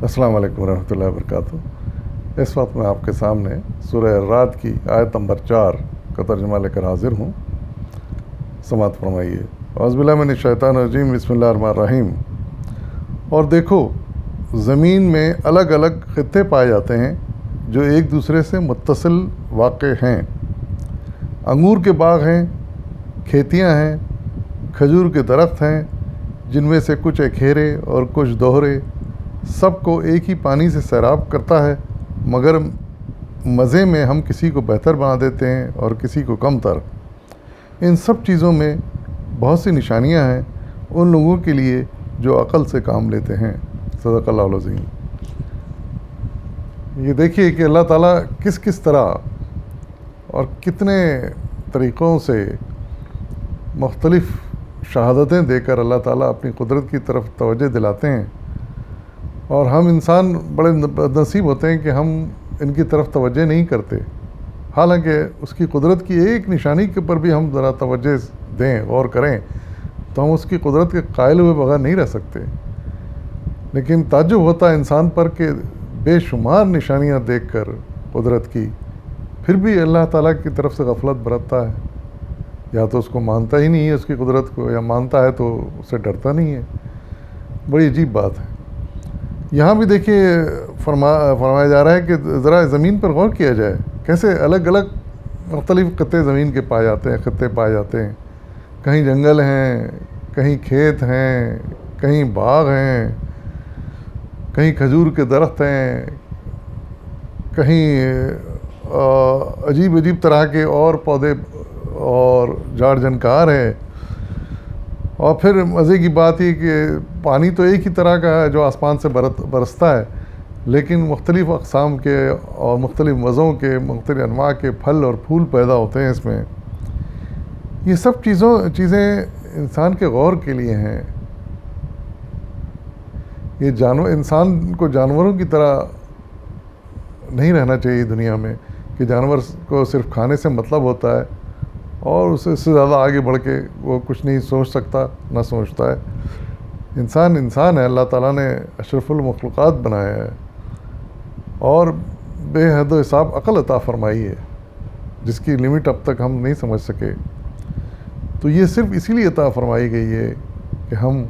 السلام علیکم ورحمۃ اللہ وبرکاتہ۔ اس وقت میں آپ کے سامنے سورہ الرعد کی آیت نمبر 4 کا ترجمہ لے کر حاضر ہوں۔ سماعت فرمائیے۔ اعوذ باللہ من الشیطان الرجیم، بسم اللہ الرحمن الرحیم۔ اور دیکھو، زمین میں الگ الگ خطے پائے جاتے ہیں جو ایک دوسرے سے متصل واقع ہیں۔ انگور کے باغ ہیں، کھیتیاں ہیں، کھجور کے درخت ہیں جن میں سے کچھ اکھیرے اور کچھ دوہرے، سب کو ایک ہی پانی سے سیراب کرتا ہے، مگر مزے میں ہم کسی کو بہتر بنا دیتے ہیں اور کسی کو کم تر۔ ان سب چیزوں میں بہت سی نشانیاں ہیں ان لوگوں کے لیے جو عقل سے کام لیتے ہیں۔ صدق اللہ العظیم۔ یہ دیکھیے کہ اللہ تعالیٰ کس کس طرح اور کتنے طریقوں سے مختلف شہادتیں دے کر اللہ تعالیٰ اپنی قدرت کی طرف توجہ دلاتے ہیں، اور ہم انسان بڑے نصیب ہوتے ہیں کہ ہم ان کی طرف توجہ نہیں کرتے، حالانکہ اس کی قدرت کی ایک نشانی کے اوپر بھی ہم ذرا توجہ دیں، غور کریں، تو ہم اس کی قدرت کے قائل ہوئے بغیر نہیں رہ سکتے۔ لیکن تعجب ہوتا ہے انسان پر کہ بے شمار نشانیاں دیکھ کر قدرت کی، پھر بھی اللہ تعالیٰ کی طرف سے غفلت برتتا ہے، یا تو اس کو مانتا ہی نہیں ہے اس کی قدرت کو، یا مانتا ہے تو اس سے ڈرتا نہیں ہے۔ بڑی عجیب بات ہے۔ یہاں بھی دیکھیے فرمایا جا رہا ہے کہ ذرا زمین پر غور کیا جائے، کیسے الگ الگ مختلف خطے زمین کے پائے جاتے ہیں، خطے پائے جاتے ہیں۔ کہیں جنگل ہیں، کہیں کھیت ہیں، کہیں باغ ہیں، کہیں کھجور کے درخت ہیں، کہیں عجیب عجیب طرح کے اور پودے اور جھاڑ جھنکار ہے۔ اور پھر مزے کی بات یہ کہ پانی تو ایک ہی طرح کا ہے جو آسمان سے برستا ہے، لیکن مختلف اقسام کے اور مختلف مزوں کے، مختلف انواع کے پھل اور پھول پیدا ہوتے ہیں اس میں۔ یہ سب چیزیں انسان کے غور کے لیے ہیں۔ یہ انسان کو جانوروں کی طرح نہیں رہنا چاہیے دنیا میں، کہ جانور کو صرف کھانے سے مطلب ہوتا ہے اور اس سے زیادہ آگے بڑھ کے وہ کچھ نہیں سوچ سکتا، نہ سوچتا ہے۔ انسان ہے، اللہ تعالیٰ نے اشرف المخلوقات بنایا ہے اور بے حد و حساب عقل عطا فرمائی ہے، جس کی لمٹ اب تک ہم نہیں سمجھ سکے۔ تو یہ صرف اسی لیے عطا فرمائی گئی ہے کہ ہم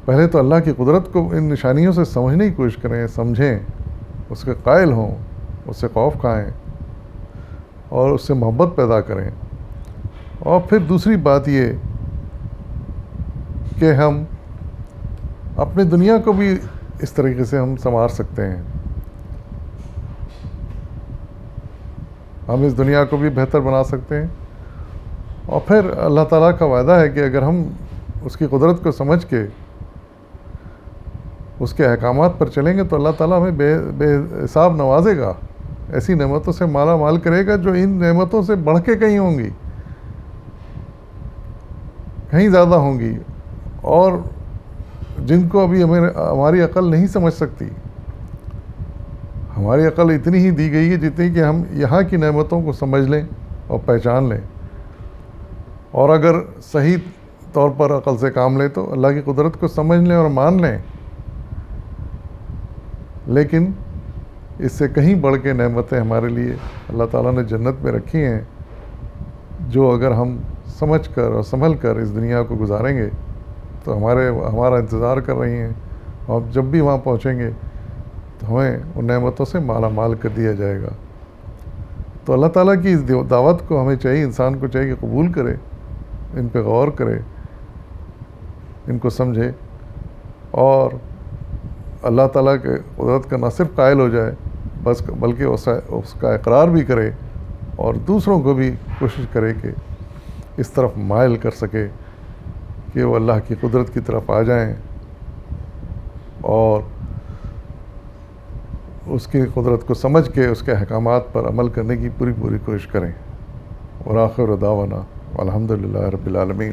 پہلے تو اللہ کی قدرت کو ان نشانیوں سے سمجھنے کی کوشش کریں، سمجھیں، اس کے قائل ہوں، اس سے خوف کھائیں اور اس سے محبت پیدا کریں۔ اور پھر دوسری بات یہ کہ ہم اپنی دنیا کو بھی اس طریقے سے ہم سنوار سکتے ہیں، ہم اس دنیا کو بھی بہتر بنا سکتے ہیں۔ اور پھر اللہ تعالیٰ کا وعدہ ہے کہ اگر ہم اس کی قدرت کو سمجھ کے اس کے احکامات پر چلیں گے تو اللہ تعالیٰ ہمیں بے حساب نوازے گا، ایسی نعمتوں سے مالا مال کرے گا جو ان نعمتوں سے بڑھ کے کہیں ہوں گی، کہیں زیادہ ہوں گی، اور جن کو ابھی ہماری عقل نہیں سمجھ سکتی۔ ہماری عقل اتنی ہی دی گئی ہے جتنی کہ ہم یہاں کی نعمتوں کو سمجھ لیں اور پہچان لیں، اور اگر صحیح طور پر عقل سے کام لیں تو اللہ کی قدرت کو سمجھ لیں اور مان لیں۔ لیکن اس سے کہیں بڑھ کے نعمتیں ہمارے لیے اللہ تعالیٰ نے جنت میں رکھی ہیں، جو اگر ہم سمجھ کر اور سنبھل کر اس دنیا کو گزاریں گے تو ہمارا انتظار کر رہی ہیں، اور جب بھی وہاں پہنچیں گے تو ہمیں ان نعمتوں سے مالا مال کر دیا جائے گا۔ تو اللہ تعالیٰ کی اس دعوت کو ہمیں چاہیے، انسان کو چاہیے کہ قبول کرے، ان پہ غور کرے، ان کو سمجھے، اور اللہ تعالیٰ کے قدرت کا نہ صرف قائل ہو جائے بلکہ اس کا اقرار بھی کرے، اور دوسروں کو بھی کوشش کرے کہ اس طرف مائل کر سکے کہ وہ اللہ کی قدرت کی طرف آ جائیں اور اس کی قدرت کو سمجھ کے اس کے احکامات پر عمل کرنے کی پوری کوشش کریں۔ وآخر دعوانا الحمدللہ رب العالمین۔